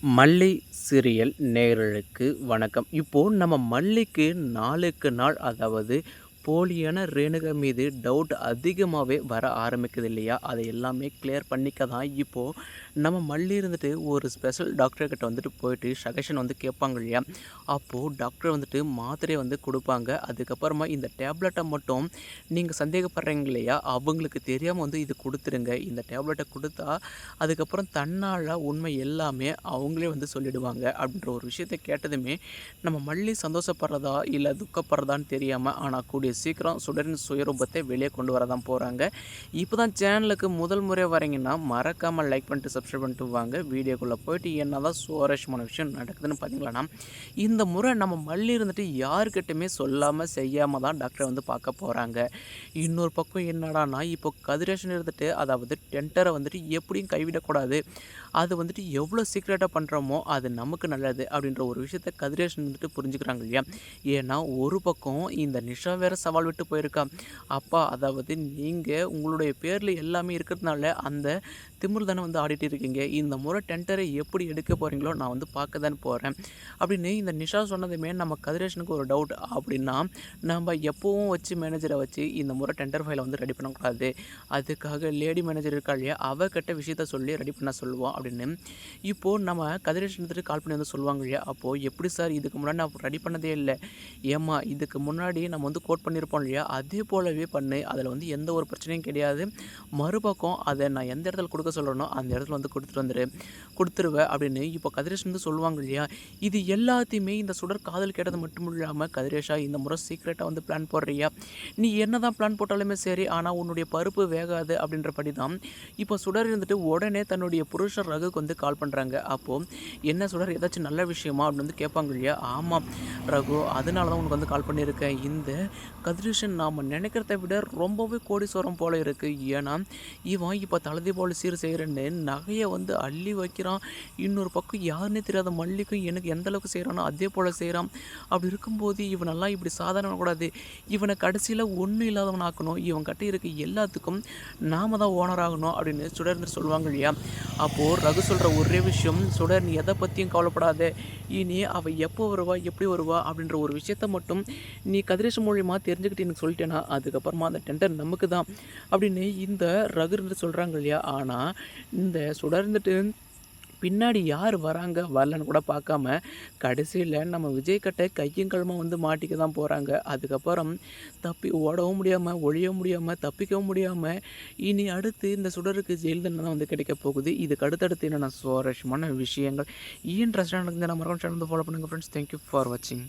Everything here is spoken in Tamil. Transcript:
மல்லி சீரியல் நேயர்களுக்கு வணக்கம். இப்போது நம்ம மல்லிக்கு நாளுக்கு நாள் அதாவது போலியான ரேணுகா மீது டவுட் அதிகமாகவே வர ஆரம்பிக்குது இல்லையா? அதை எல்லாமே கிளியர் பண்ணிக்க தான் இப்போது நம்ம மல்லி இருந்துட்டு ஒரு ஸ்பெஷல் டாக்டர்கிட்ட வந்துட்டு போயிட்டு சஜஷன் வந்து கேட்பாங்க இல்லையா? அப்போது டாக்டர் வந்துட்டு மாத்திரையை வந்து கொடுப்பாங்க. அதுக்கப்புறமா இந்த டேப்லெட்டை மட்டும் நீங்கள் சந்தேகப்படுறீங்க இல்லையா? அவங்களுக்கு தெரியாமல் வந்து இது கொடுத்துருங்க. இந்த டேப்லெட்டை கொடுத்தா அதுக்கப்புறம் தன்னால் உண்மை எல்லாமே அவங்களே வந்து சொல்லிடுவாங்க அப்படின்ற ஒரு விஷயத்தை கேட்டதுமே நம்ம மல்லி சந்தோஷப்படுறதா இல்லை துக்கப்படுறதான்னு தெரியாமல் ஆனால் கூடிய சீக்கிரம் சுடரின் சுயரூபத்தை வெளியே கொண்டு வர தான் போகிறாங்க. இப்போ தான் சேனலுக்கு முதல் முறை வரீங்கன்னா மறக்காமல் லைக் பண்ணிட்டு சப்ஸ்கிரைப் பண்ணிட்டு வாங்க. வீடியோக்குள்ளே போயிட்டு என்ன தான் சுவாரஸ்யமான விஷயம் நடக்குதுன்னு பார்த்தீங்களா? இந்த முறை நம்ம மல்லி இருந்துட்டு யாருக்கிட்டையுமே சொல்லாமல் செய்யாமல் தான் டாக்டரை வந்து பார்க்க போகிறாங்க. இன்னொரு பக்கம் என்னடானா இப்போ கதிரேஷன் இருந்துட்டு அதாவது டென்டரை வந்துட்டு எப்படியும் கைவிடக்கூடாது, அது வந்துட்டு எவ்வளோ சீக்ரெட்டாக பண்ணுறோமோ அது நமக்கு நல்லது அப்படின்ற ஒரு விஷயத்த கதிரேஷன் வந்துட்டு புரிஞ்சுக்கிறாங்க இல்லையா? ஏன்னா ஒரு பக்கம் இந்த நிஷா வேற சவால் விட்டு போயிருக்கா. அப்பா அதாவது நீங்கள் உங்களுடைய பேரில் எல்லாமே இருக்கிறதுனால அந்த திமிரு தானே வந்து ஆடிட்டு இருக்கீங்க. இந்த முறை டெண்டரை எப்படி எடுக்க போகிறீங்களோ நான் வந்து பார்க்க தான் போகிறேன் அப்படின்னு இந்த நிஷா சொன்னதுமே நம்ம கதிரேஷனுக்கு ஒரு டவுட். அப்படின்னா நம்ம எப்போவும் வச்சு மேனேஜரை வச்சு இந்த முறை டெண்டர் ஃபைலை வந்து ரெடி பண்ணக்கூடாது, அதுக்காக லேடி மேனேஜர் இருக்கா இல்லையா அவகிட்ட விஷயத்த சொல்லி ரெடி பண்ண சொல்லுவோம் அப்படின்னு இப்போது நம்ம கதிரேஷன் எடுத்துகிட்டு கால் பண்ணி வந்து சொல்லுவாங்க இல்லையா? அப்போது எப்படி சார் இதுக்கு முன்னாடி நான் ரெடி பண்ணதே இல்லை, ஏம்மா இதுக்கு முன்னாடி நம்ம வந்து கோட் பண்ணியிருப்போம் இல்லையா அதே போலவே பண்ணு, அதில் வந்து எந்த ஒரு பிரச்சனையும் கிடையாது, மறுபக்கம் அதை நான் எந்த இடத்துல கொடுக்க சொல்கிறேனோ அந்த இடத்துல வந்து கொடுத்துருவேன் அப்படின்னு இப்போ கதிரேஷ் வந்து சொல்லுவாங்க இல்லையா? இது எல்லாத்தையுமே இந்த சுடர் காதல் கேட்டது மட்டும் இல்லாமல் கதிரேஷா இந்த முறை சீக்ரெட்டாக வந்து பிளான் போடுறியா, நீ என்ன தான் பிளான் போட்டாலுமே சரி ஆனால் உன்னுடைய பருப்பு வேகாது அப்படின்றபடி தான் இப்போ சுடர் இருந்துட்டு உடனே தன்னுடைய புருஷர் ரகுக்கு வந்து கால் பண்ணுறாங்க. அப்போது என்ன சுடர் ஏதாச்சும் நல்ல விஷயமா அப்படின்னு வந்து கேட்பாங்க இல்லையா? ஆமாம் ரகு, அதனால தான் உனக்கு வந்து கால் பண்ணியிருக்கேன். இந்த கதிரேஷன் நாம் நினைக்கிறத விட ரொம்பவே கோடீஸ்வரம் போல இருக்குது. ஏன்னா இவன் இப்போ தலதி போல் சீர் செய்கிறேன்னு நகையை வந்து அள்ளி வைக்கிறான். இன்னொரு பக்கம் யாருன்னே தெரியாத மல்லிக்கும் எனக்கு எந்த அளவுக்கு செய்கிறானோ அதே போல் செய்கிறான். அப்படி இருக்கும்போது இவனெல்லாம் இப்படி சாதாரண கூடாது, இவனை கடைசியில் ஒன்றும் இல்லாதவன் ஆக்கணும், இவன் கட்டி இருக்க எல்லாத்துக்கும் நாம தான் ஓனர் ஆகணும் அப்படின்னு சுடர் சொல்லுவாங்க இல்லையா? அப்போது ரகு சொல்கிற ஒரே விஷயம், சுடர் நீ எதை பற்றியும் கவலைப்படாத, இனி அவள் எப்போ வருவா எப்படி வருவா அப்படின்ற ஒரு விஷயத்த மட்டும் நீ கதிரேஷ் மூலியமாக தெரிஞ்சுக்கிட்டு எனக்கு சொல்லிட்டேன்னா அதுக்கப்புறமா அந்த டெண்டர் நமக்கு தான் அப்படின்னு இந்த ரகு இருந்துட்டு சொல்கிறாங்க இல்லையா? ஆனால் இந்த சுடர் இருந்துட்டு பின்னாடி யார் வராங்க வரலன்னு கூட பார்க்காம கடைசியில் நம்ம விஜய் கட்டை கையும் களமாக வந்து மாட்டிக்க தான் போகிறாங்க. அதுக்கப்புறம் தப்பி ஓடவும் முடியாமல் ஒழியவும் முடியாமல் தப்பிக்கவும் முடியாமல் இனி அடுத்து இந்த சுடருக்கு ஜெயில் தண்டனை தான் வந்து கிடைக்க போகுது. இதுக்கு அடுத்தடுத்து என்னென்ன சுவாரஸ்யமான விஷயங்கள் இன்ட்ரெஸ்டாக நடக்குது நம்ம மறக்காம சேனல் ஃபாலோ பண்ணுங்கள் ஃப்ரெண்ட்ஸ். தேங்க்யூ ஃபார் வாட்சிங்.